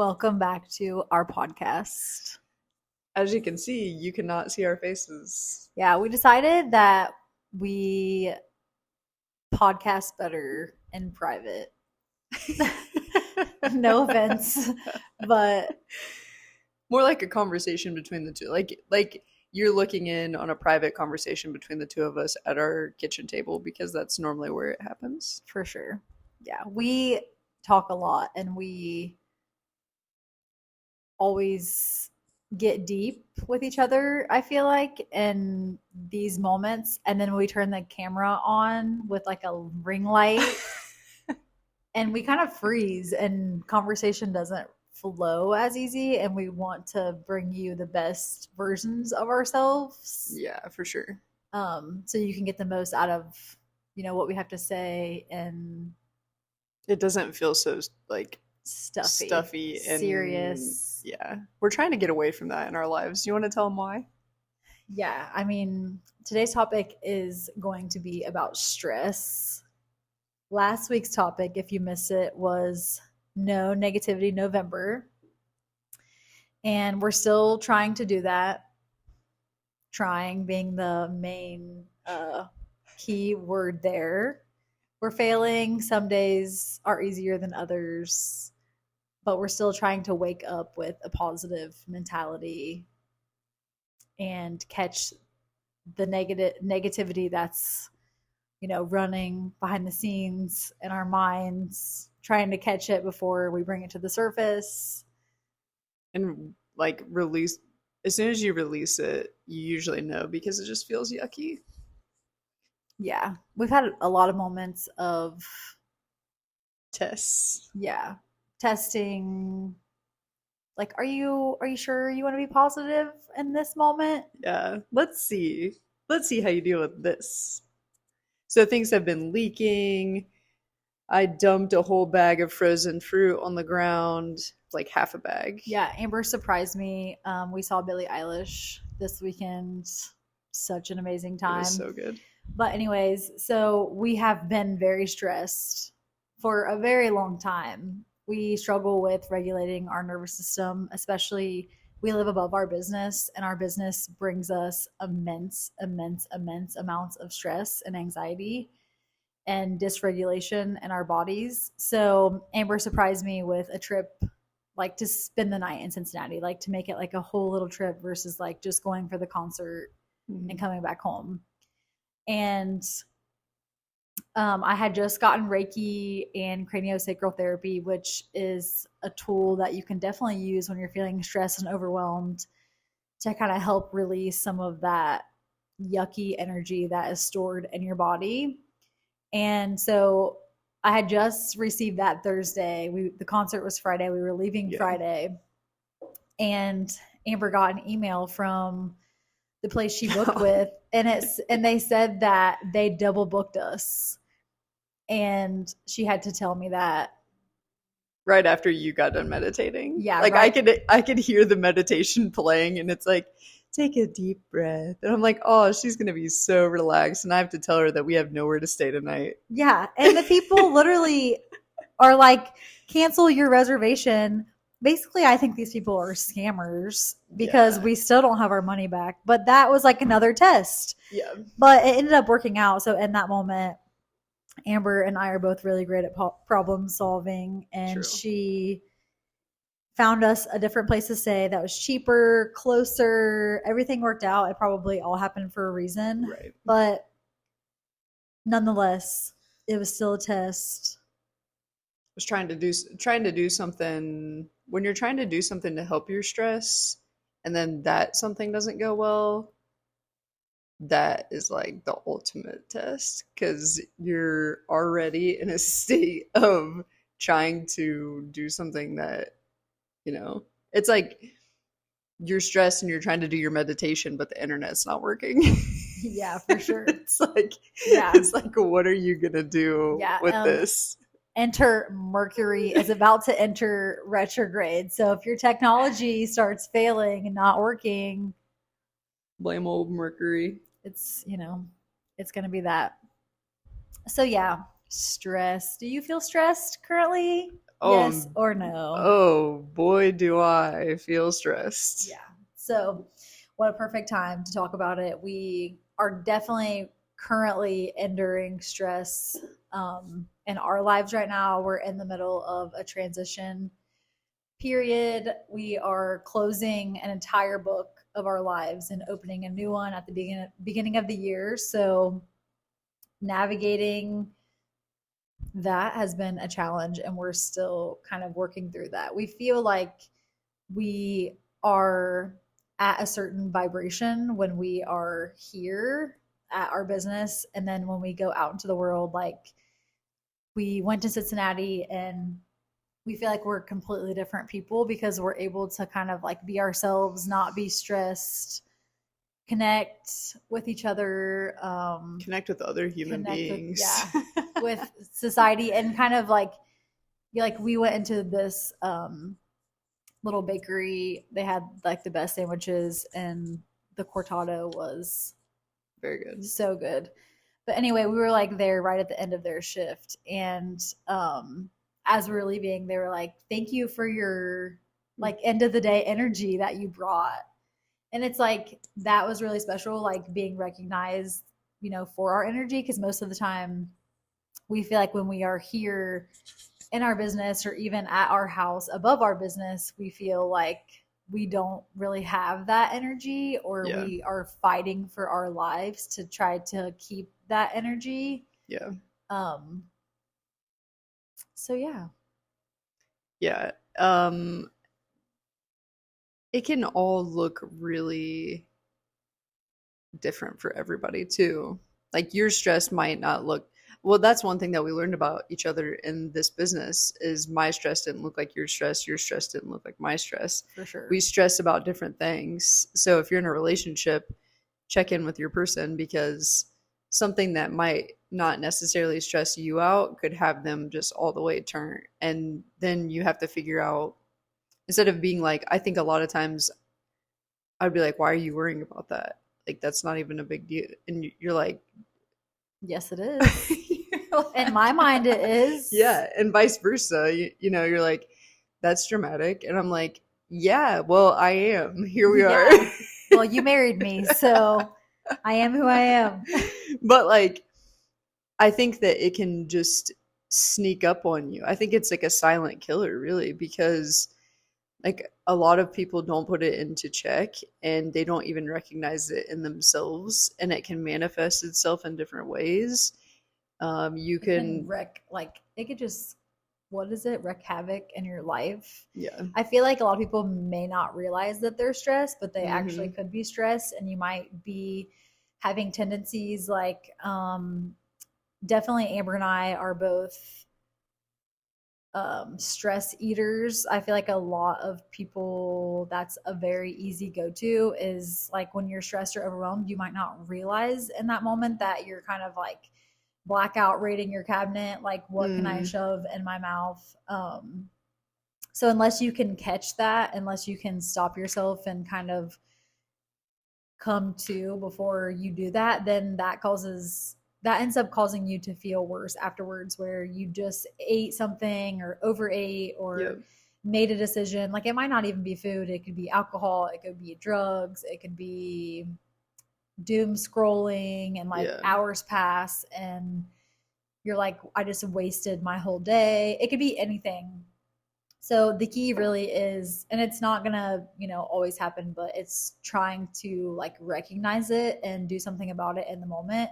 Welcome back to our podcast. As you can see, you cannot see our faces. Yeah, we decided that we podcast better in private. No offense, but More like a conversation between the two. Like you're looking in on a private conversation between the two of us at our kitchen table because that's normally where it happens. for sure. Yeah, we talk a lot and we always get deep with each other, I feel like, in these moments. And then we turn the camera on with like a ring light and we kind of freeze and conversation doesn't flow as easy. And we want to bring you the best versions of ourselves. Yeah, for sure. So you can get the most out of, what we have to say and It doesn't feel so like stuffy and serious. Yeah, we're trying to get away from that in our lives. You want to tell them why? Yeah, I mean, today's topic is going to be about stress. Last week's topic, if you missed it, was No Negativity November. And we're still trying to do that. Trying being the main key word there. We're failing. Some days are easier than others, but we're still trying to wake up with a positive mentality and catch the negativity that's running behind the scenes in our minds, trying to catch it before we bring it to the surface and like release. As soon as you release it, you usually know because it just feels yucky. Yeah, we've had a lot of moments of tests. Yeah, testing. Like, are you sure you want to be positive in this moment? Yeah, let's see how you deal with this. So things have been leaking. I dumped a whole bag of frozen fruit on the ground, like half a bag. Yeah, Amber surprised me. We saw Billie Eilish this weekend. Such an amazing time. It was so good. But anyways, so we have been very stressed for a very long time. We struggle with regulating our nervous system, especially we live above our business, and our business brings us immense amounts of stress and anxiety and dysregulation in our bodies. So Amber surprised me with a trip, like to spend the night in Cincinnati, like to make it like a whole little trip versus like just going for the concert and coming back home. And I had just gotten Reiki and craniosacral therapy, which is a tool that you can definitely use when you're feeling stressed and overwhelmed to kind of help release some of that yucky energy that is stored in your body. And so I had just received that Thursday. The concert was Friday. We were leaving Friday. And Amber got an email from the place she booked with, and they said that they double booked us. And she had to tell me that right after you got done meditating. Yeah, like right. I could hear the meditation playing, and it's like, take a deep breath, and I'm like, oh, she's gonna be so relaxed, and I have to tell her that we have nowhere to stay tonight. Yeah, and the people literally are like, cancel your reservation. Basically, I think these people are scammers because we still don't have our money back. But that was like another test. Yeah. But it ended up working out. So in that moment, Amber and I are both really great at problem solving. And True. She found us a different place to stay that was cheaper, closer. Everything worked out. It probably all happened for a reason. Right. But nonetheless, it was still a test. Was trying to do something when you're trying to do something to help your stress, and then that something doesn't go well. That is like the ultimate test because you're already in a state of trying to do something that, it's like you're stressed and you're trying to do your meditation, but the internet's not working. Yeah, for sure. It's like, what are you going to do with this? Enter Mercury is about to enter retrograde. So if your technology starts failing and not working, blame old Mercury. It's going to be that. So yeah, stress. Do you feel stressed currently? Yes Oh, or no? oh boy, do I feel stressed. Yeah. So, what a perfect time to talk about it. We are definitely currently enduring stress in our lives right now. We're in the middle of a transition period. We are closing an entire book of our lives and opening a new one at the beginning of the year. So, navigating that has been a challenge, and we're still kind of working through that. We feel like we are at a certain vibration when we are here at our business, and then when we go out into the world, like we went to Cincinnati, and we feel like we're completely different people because we're able to kind of like be ourselves, not be stressed, connect with each other, Connect with other human connect with, beings. yeah, with society, and kind of like we went into this little bakery. They had like the best sandwiches, and the cortado was Very good. so good. But anyway, we were like there right at the end of their shift, and as we were leaving, they were like, "Thank you for your like end of the day energy that you brought." And it's like that was really special, like being recognized, for our energy, because most of the time we feel like when we are here in our business or even at our house above our business, we feel like we don't really have that energy, or Yeah. we are fighting for our lives to try to keep that energy. Yeah. Um, so yeah. Yeah. It can all look really different for everybody too. Like your stress might not look well, that's one thing that we learned about each other in this business is my stress didn't look like your stress didn't look like my stress. For sure. We stress about different things. So if you're in a relationship, check in with your person because something that might not necessarily stress you out could have them just all the way turn. And then you have to figure out instead of being like, I think a lot of times I'd be like, why are you worrying about that? Like, that's not even a big deal. And you're like, Yes, it is. In my mind, it is. yeah. And vice versa. You're like, that's dramatic. And I'm like, yeah, well, I am. Here we are. Yeah. Well, you married me, so I am who I am. But like, I think that it can just sneak up on you. I think it's like a silent killer, really, because like a lot of people don't put it into check and they don't even recognize it in themselves, and it can manifest itself in different ways. You It can can, wreck, like, it could just, what is it? Wreak havoc in your life. yeah. I feel like a lot of people may not realize that they're stressed, but they actually Mhm. could be stressed, and you might be having tendencies like, definitely Amber and I are both stress eaters. I feel like a lot of people, that's a very easy go-to, is like when you're stressed or overwhelmed, you might not realize in that moment that you're kind of like blackout raiding your cabinet, like what can I Mm, shove in my mouth. So unless you can catch that, unless you can stop yourself and kind of come to before you do that, then that ends up causing you to feel worse afterwards, where you just ate something or overate yep. or made a decision. Like it might not even be food, it could be alcohol, it could be drugs, it could be doom scrolling, and like Yeah. hours pass and you're like, I just wasted my whole day. It could be anything. So the key really is, and it's not gonna, always happen, but it's trying to like recognize it and do something about it in the moment.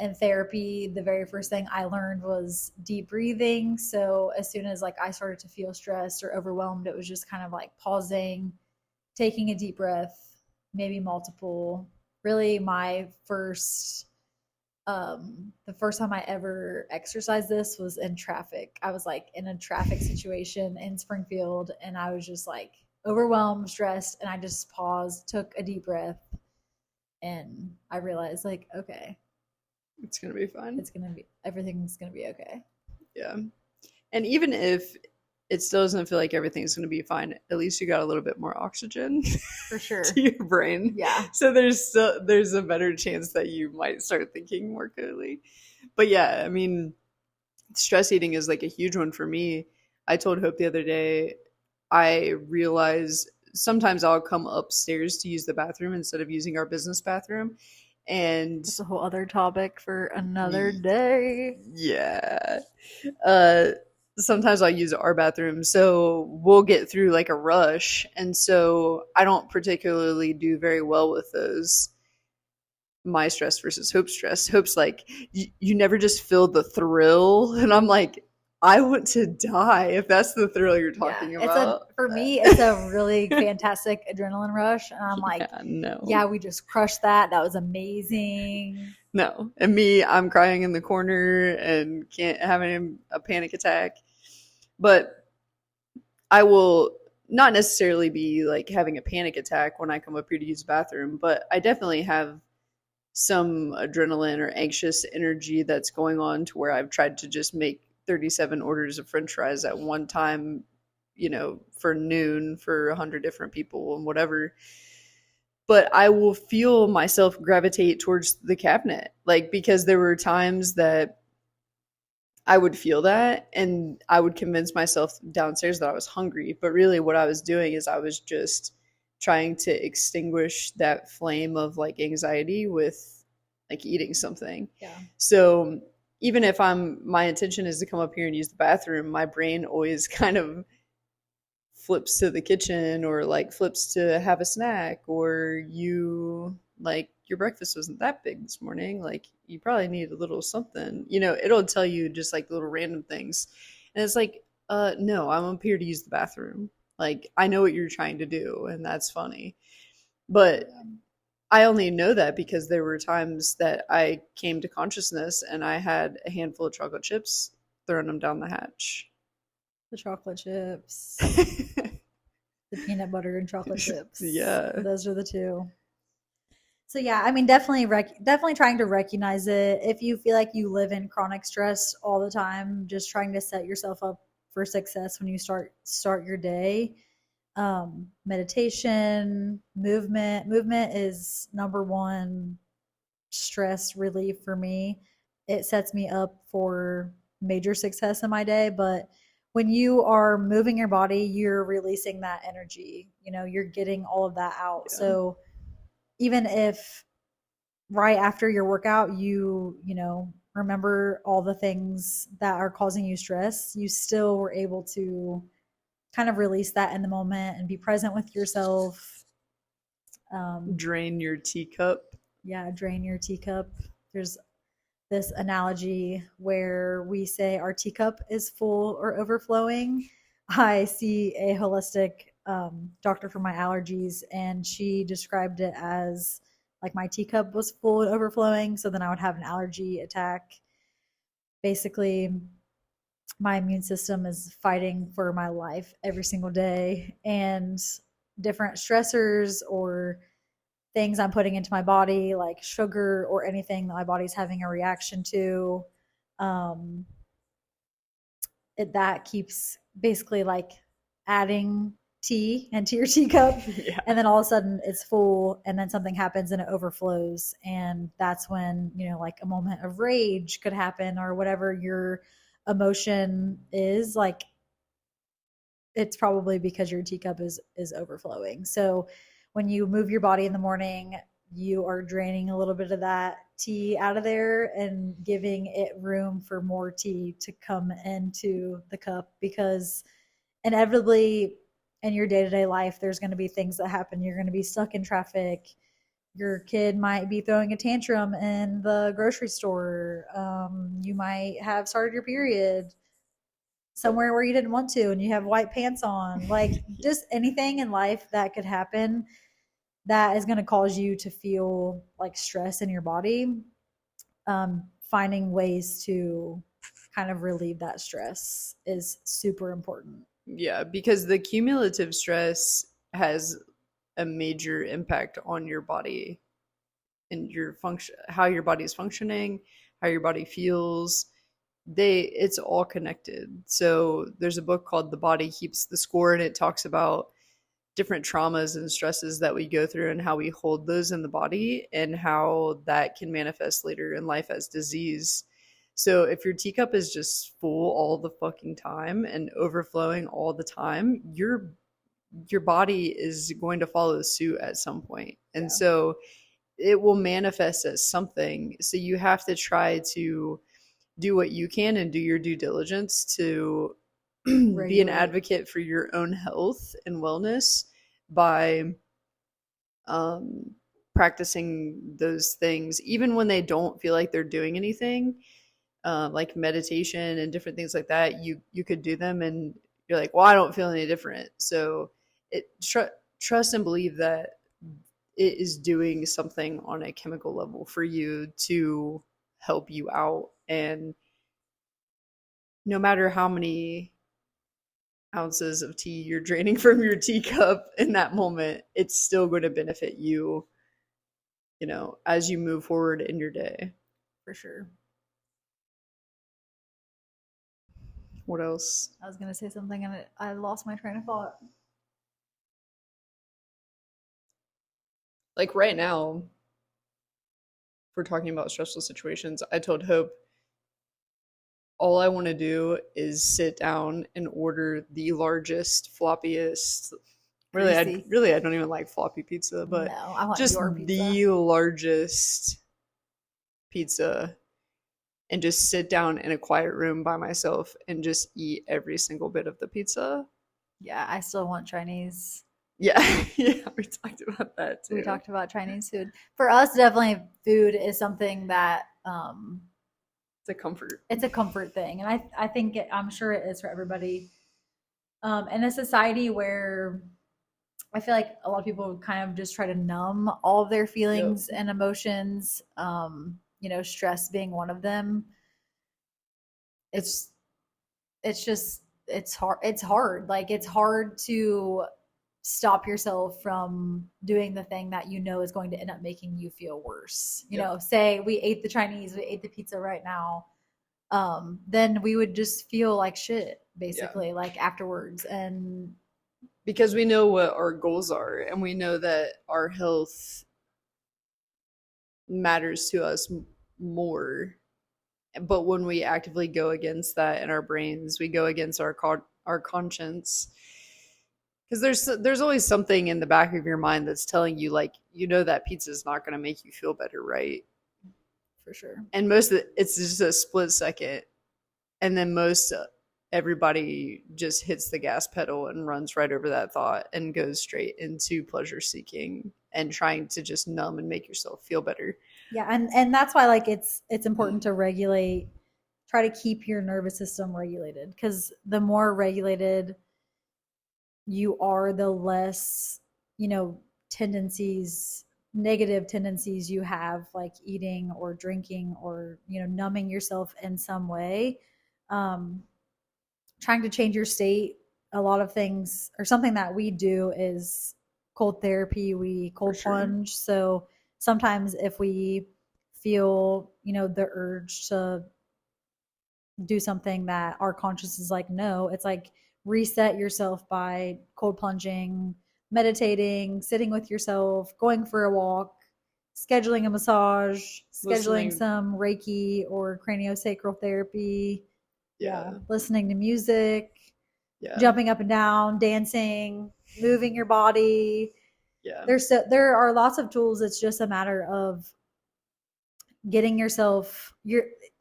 In therapy, the very first thing I learned was deep breathing. So as soon as like I started to feel stressed or overwhelmed, it was just kind of like pausing, taking a deep breath, maybe multiple. Really, the first time I ever exercised this was in traffic. I was like in a traffic situation in Springfield, and I was just like overwhelmed, stressed, and I just paused, took a deep breath, and I realized like, okay, It's going to be fun. everything's gonna be okay. Yeah. And even if it still doesn't feel like everything's going to be fine, at least you got a little bit more oxygen For sure. to your brain. Yeah. So there's a better chance that you might start thinking more clearly. But yeah, I mean, stress eating is like a huge one for me. I told Hope the other day, I realize sometimes I'll come upstairs to use the bathroom instead of using our business bathroom. And That's a whole other topic for another day. yeah, uh, sometimes I'll use our bathroom. So we'll get through like a rush. And so I don't particularly do very well with those. My stress versus Hope's stress. Hope's like, you never just feel the thrill. And I'm like, I want to die if that's the thrill you're talking about. For me, it's a really fantastic adrenaline rush. And I'm like, Yeah, no. yeah, we just crushed that. That was amazing. No. And me, I'm crying in the corner and can't having a panic attack. But I will not necessarily be like having a panic attack when I come up here to use the bathroom, but I definitely have some adrenaline or anxious energy that's going on to where I've tried to just make 37 orders of french fries at one time, for noon for 100 different people and whatever. But I will feel myself gravitate towards the cabinet, like, because there were times that I would feel that and I would convince myself downstairs that I was hungry. But really, what I was doing is I was just trying to extinguish that flame of like anxiety with like eating something. Yeah. So even if my intention is to come up here and use the bathroom, my brain always kind of flips to the kitchen or like flips to have a snack, or your breakfast wasn't that big this morning. Like, you probably need a little something. It'll tell you just like little random things. And it's like, no, I'm up here to use the bathroom. Like, I know what you're trying to do, and that's funny. But I only know that because there were times that I came to consciousness and I had a handful of chocolate chips, throwing them down the hatch. The chocolate chips, the peanut butter and chocolate chips. Yeah. Those are the two. So yeah, I mean, definitely trying to recognize it. If you feel like you live in chronic stress all the time, just trying to set yourself up for success when you start your day. Meditation, movement is number one stress relief for me. It sets me up for major success in my day. But when you are moving your body, you're releasing that energy. You're getting all of that out. Yeah. So even if right after your workout you remember all the things that are causing you stress, you still were able to kind of release that in the moment and be present with yourself. Drain your teacup. Yeah, drain your teacup. There's this analogy where we say our teacup is full or overflowing. I see a holistic doctor for my allergies, and she described it as like my teacup was full and overflowing, so then I would have an allergy attack. Basically, my immune system is fighting for my life every single day, and different stressors or things I'm putting into my body, like sugar or anything that my body's having a reaction to, that keeps basically like adding tea into your teacup. Yeah. And then all of a sudden it's full, and then something happens and it overflows, and that's when like a moment of rage could happen, or whatever your emotion is. Like, it's probably because your teacup is overflowing. So when you move your body in the morning, you are draining a little bit of that tea out of there and giving it room for more tea to come into the cup, because inevitably in your day-to-day life there's going to be things that happen. You're going to be stuck in traffic. Your kid might be throwing a tantrum in the grocery store. You might have started your period somewhere where you didn't want to, and you have white pants on. Like, just anything in life that could happen that is going to cause you to feel like stress in your body. Finding ways to kind of relieve that stress is super important. Yeah, because the cumulative stress has a major impact on your body and your function, how your body is functioning, how your body feels. It's all connected. So there's a book called The Body Keeps the Score, and it talks about different traumas and stresses that we go through and how we hold those in the body and how that can manifest later in life as disease. So if your teacup is just full all the fucking time and overflowing all the time, your body is going to follow suit at some point. And Yeah. so it will manifest as something. So you have to try to do what you can and do your due diligence to be an Regulate. advocate for your own health and wellness by practicing those things, even when they don't feel like they're doing anything, like meditation and different things like that. You could do them, and you're like, well, I don't feel any different. So trust and believe that it is doing something on a chemical level for you to help you out. And no matter how many ounces of tea you're draining from your teacup in that moment, it's still going to benefit you, as you move forward in your day. For sure. What else? I was going to say something and I lost my train of thought. Like right now, if we're talking about stressful situations, I told Hope all I want to do is sit down and order the largest, floppiest. Really, I don't even like floppy pizza, but No, I want just your pizza. the largest pizza, and just sit down in a quiet room by myself and just eat every single bit of the pizza. Yeah, I still want Chinese. Yeah, yeah, we talked about that too. We talked about Chinese food. For us, definitely food is something that it's a comfort. It's a comfort thing, and I think I'm sure it is for everybody. In a society where I feel like a lot of people kind of just try to numb all of their feelings and emotions, stress being one of them. It's hard. It's hard. Like, it's hard to stop yourself from doing the thing that you know is going to end up making you feel worse. Say we ate the ate the pizza right now. Then we would just feel like shit, basically, like afterwards. And because we know what our goals are, and we know that our health matters to us more. But when we actively go against that in our brains, we go against our conscience. Because there's always something in the back of your mind that's telling you, like, that pizza is not going to make you feel better, right? For sure. And most of it's just a split second, and then everybody just hits the gas pedal and runs right over that thought and goes straight into pleasure seeking and trying to just numb and make yourself feel better. Yeah, and that's why, like, it's important to try to keep your nervous system regulated, because the more regulated you are, the less negative tendencies you have, like eating or drinking or numbing yourself in some way. Trying to change your state, a lot of things, or something that we do is cold therapy. We cold plunge. So sometimes if we feel the urge to do something that our conscience is like, no, it's like reset yourself by cold plunging, meditating, sitting with yourself, going for a walk, scheduling a massage, scheduling some Reiki or craniosacral therapy. Yeah. Listening to music, jumping up and down, dancing, moving your body. Yeah. There are lots of tools. It's just a matter of getting yourself,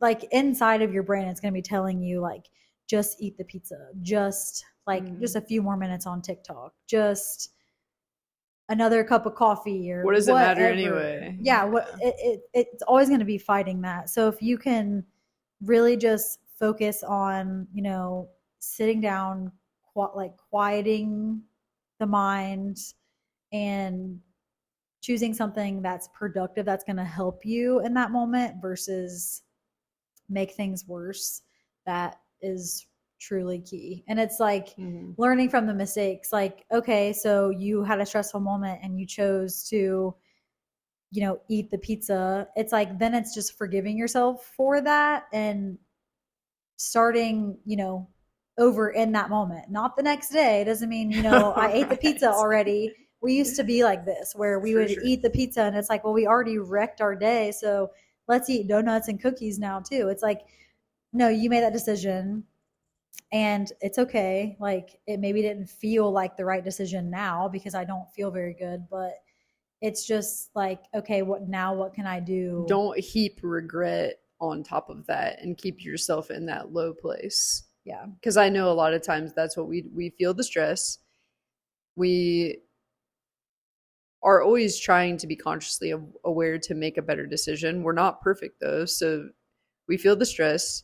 like inside of your brain, it's going to be telling you, like, just eat the pizza, just just a few more minutes on TikTok, just another cup of coffee, or what does whatever. It matter anyway? Yeah. It's always going to be fighting that. So if you can really just focus on, sitting down, quieting the mind and choosing something that's productive, that's going to help you in that moment versus make things worse, that is truly key. And it's like learning from the mistakes. Like, okay, so you had a stressful moment and you chose to, eat the pizza. It's like, then it's just forgiving yourself for that and starting, over in that moment, not the next day. It doesn't mean, I ate the pizza already. We used to be like this, where we would eat the pizza and it's like, well, we already wrecked our day, so let's eat donuts and cookies now too. It's like, no, you made that decision and it's okay. Like it maybe didn't feel like the right decision now because I don't feel very good, but it's just like, okay, what now? What can I do? Don't heap regret on top of that and keep yourself in that low place. Yeah. Because I know a lot of times that's what we feel the stress. We are always trying to be consciously aware to make a better decision. We're not perfect though, so we feel the stress.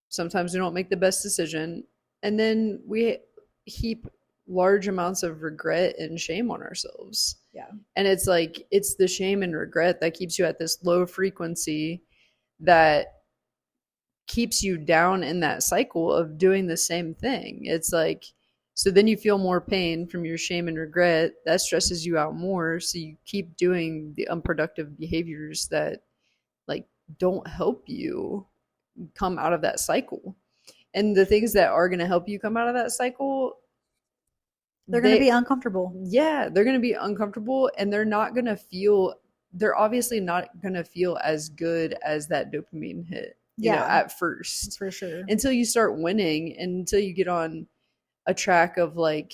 Sometimes we don't make the best decision, and then we heap large amounts of regret and shame on ourselves. Yeah. And it's like it's the shame and regret that keeps you at this low frequency that keeps you down in that cycle of doing the same thing. It's like, so then you feel more pain from your shame and regret. That stresses you out more. So you keep doing the unproductive behaviors that like don't help you come out of that cycle. And the things that are going to help you come out of that cycle, They're going to be they, uncomfortable. yeah, they're going to be uncomfortable and they're not going to feel, they're obviously not going to feel as good as that dopamine hit, Yeah, at first, for sure. until you start winning and until you get on a track of like,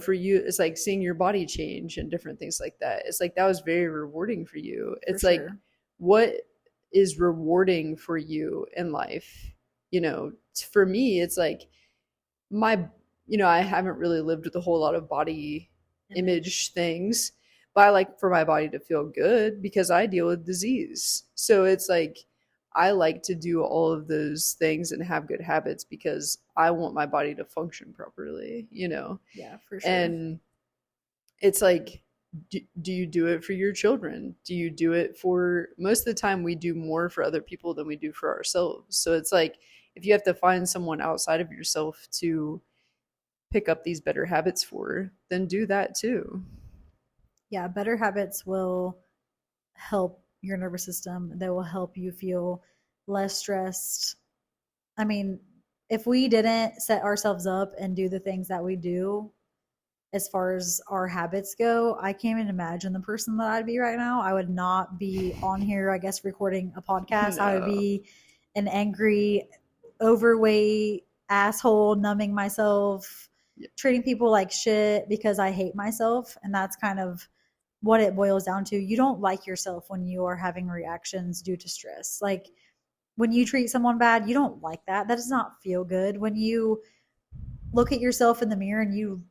for you, it's like seeing your body change and different things like that. It's like that was very rewarding for you. For It's like, sure. what is rewarding for you in life? For me, it's like my, I haven't really lived with a whole lot of body image things, but I like for my body to feel good because I deal with disease. So it's like I like to do all of those things and have good habits because I want my body to function properly. Yeah, for sure. And it's like, do you do it for your children? Do you do it for, most of the time we do more for other people than we do for ourselves. So it's like, if you have to find someone outside of yourself to pick up these better habits for, then do that too. Yeah, better habits will help your nervous system. They will help you feel less stressed. I mean, if we didn't set ourselves up and do the things that we do as far as our habits go, I can't even imagine the person that I'd be right now. I would not be on here, I guess, recording a podcast. I would No. be an angry, overweight asshole, numbing myself, Yeah. treating people like shit because I hate myself. And that's kind of what it boils down to. You don't like yourself when you are having reactions due to stress. Like when you treat someone bad, you don't like that. That does not feel good. When you look at yourself in the mirror and you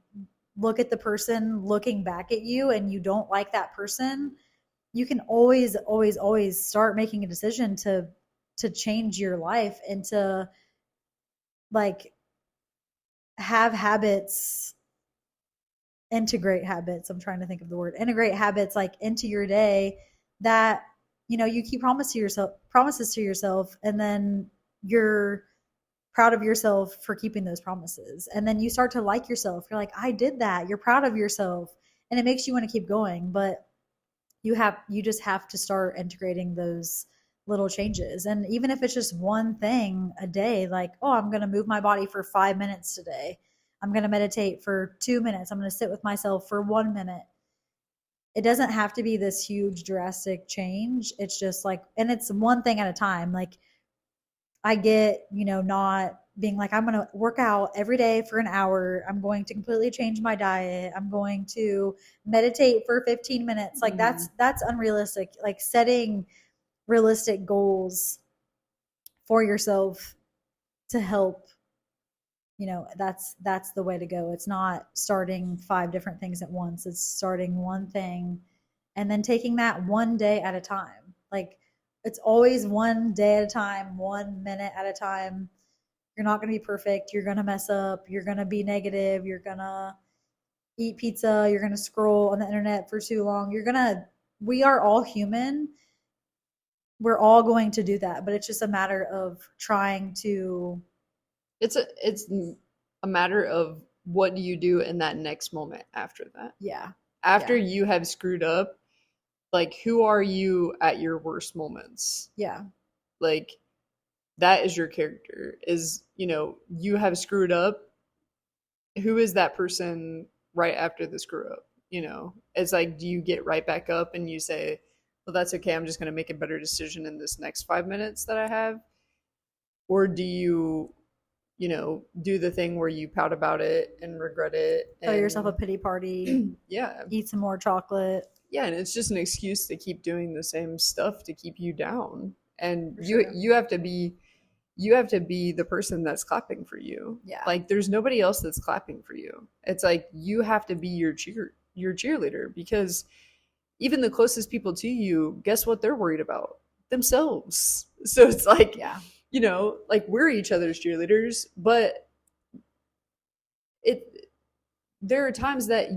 look at the person looking back at you and you don't like that person, you can always always start making a decision to change your life and to like have habits, integrate habits. I'm trying to think of the word. Integrate habits like into your day that you keep promises to yourself and then you're proud of yourself for keeping those promises. And then you start to like yourself. You're like, I did that. You're proud of yourself. And it makes you want to keep going. But you just have to start integrating those little changes. And even if it's just one thing a day, like, oh, I'm going to move my body for 5 minutes today. I'm going to meditate for 2 minutes. I'm going to sit with myself for 1 minute. It doesn't have to be this huge drastic change. It's just like, and it's one thing at a time. Like I get, not being like, I'm going to work out every day for an hour. I'm going to completely change my diet. I'm going to meditate for 15 minutes. Like that's unrealistic. Like setting realistic goals for yourself to help, that's the way to go. It's not starting 5 different things at once. It's starting one thing and then taking that one day at a time. Like it's always one day at a time, 1 minute at a time. You're not going to be perfect. You're going to mess up. You're going to be negative. You're going to eat pizza. You're going to scroll on the internet for too long. We are all human. We're all going to do that, but it's just a matter of trying to. It's a matter of what do you do in that next moment after that. Yeah. After Yeah. you have screwed up, like who are you at your worst moments? Yeah. Like that is your character. Is, you have screwed up. Who is that person right after the screw up? It's like, do you get right back up and you say, well, that's okay. I'm just going to make a better decision in this next 5 minutes that I have? Or do you, you know, do the thing where you pout about it and regret it Throw yourself a and pity party, yeah. eat some more chocolate. Yeah, and it's just an excuse to keep doing the same stuff to keep you down. And For you sure. you have to be the person that's clapping for you. Yeah. Like there's nobody else that's clapping for you. It's like you have to be your cheerleader because even the closest people to you, guess what they're worried about? Themselves. So it's like, Yeah. you know, like we're each other's cheerleaders, but it there are times that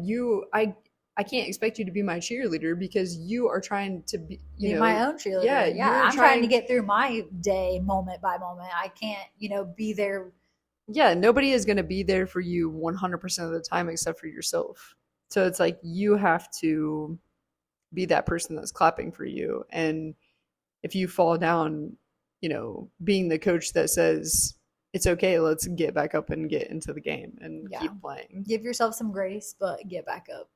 I can't expect you to be my cheerleader because you are trying to be my own cheerleader. yeah, Yeah. you're I'm trying to get through my day moment by moment. I can't, be there. yeah, nobody is going to be there for you 100% of the time except for yourself. So it's like you have to be that person that's clapping for you. And if you fall down, being the coach that says, it's okay, let's get back up and get into the game and Yeah. keep playing. Give yourself some grace, but get back up.